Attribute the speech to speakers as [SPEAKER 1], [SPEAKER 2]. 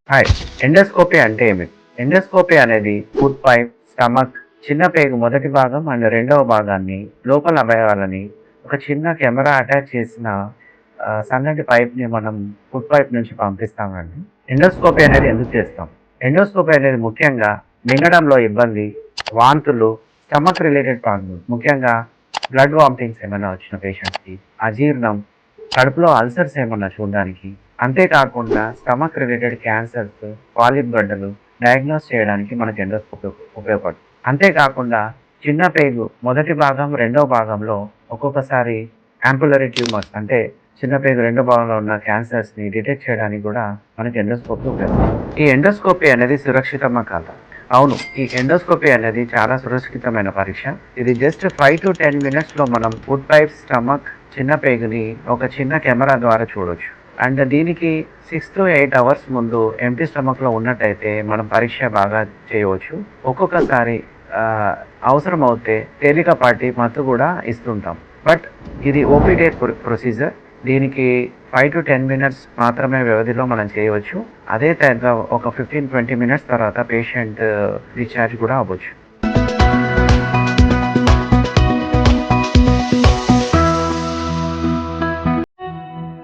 [SPEAKER 1] Hi. Endoscopy అంటే ఏమిటి? Endoscopy అనేది ఫుడ్ పైప్, స్టమక్, చిన్న పేగు మొదటి భాగం అండ్ రెండవ భాగాన్ని లోపల అవయవాలని ఒక చిన్న కెమెరా అటాచ్ చేసిన సన్నటి పైప్‌ని మనం ఫుడ్ పైప్ నుంచి పంపిస్తామండి. ఎండోస్కోపీ అనేది ఎందుకు చేస్తాం? ఎండోస్కోపీ అనేది ముఖ్యంగా మింగడంలో ఇబ్బంది, వాంతులు, స్టమక్ రిలేటెడ్ ప్రాబ్లమ్స్ ముఖ్యంగా బ్లడ్ వామిటింగ్స్ ఏమైనా వచ్చిన పేషెంట్స్‌కి, అజీర్ణం, కడుపులో అల్సర్స్ ఏమన్నా చూడడానికి, అంతేకాకుండా స్టమక్ రిలేటెడ్ క్యాన్సర్స్, పాలిప్ గడ్డలు డయాగ్నోస్ చేయడానికి మనకు ఎండోస్కోపీ ఉపయోగపడుతుంది. అంతేకాకుండా చిన్న పేగు మొదటి భాగం, రెండో భాగంలో ఒక్కొక్కసారి యాంపులరీ ట్యూమర్స్ అంటే చిన్న పేగు రెండో భాగంలో ఉన్న క్యాన్సర్స్‌ని డిటెక్ట్ చేయడానికి కూడా మనకి ఎండోస్కోపీ ఉపయోగపడుతుంది. ఈ ఎండోస్కోపీ అనేది సురక్షితమా కాదా? అవును. ఈ ఎండోస్కోపీ అనేది చాలా సురక్షితమైన పరీక్ష. ఇది జస్ట్ 5-10 మినిట్స్‌లో మనం ఫుడ్ పైప్స్, స్టమక్, చిన్న పేగుని ఒక చిన్న కెమెరా ద్వారా చూడొచ్చు. అండ్ దీనికి 6-8 అవర్స్ ముందు ఎంప్టీ స్టమక్‌లో ఉన్నట్టయితే మనం పరీక్ష బాగా చేయవచ్చు. ఒక్కొక్కసారి ఆహ్, అవసరమవుతే తేలికపాటి మత్తు గూడా ఇస్తుంటాం. బట్ ఇది ఓపీడీ ప్రొసీజర్. దీనికి 5-10 మినిట్స్ మాత్రమే వ్యవధిలో మనం చేయవచ్చు. అదే ఒక 15-20 మినిట్స్ తర్వాత పేషెంట్ డిశ్చార్జ్ కూడా అవ్వచ్చు.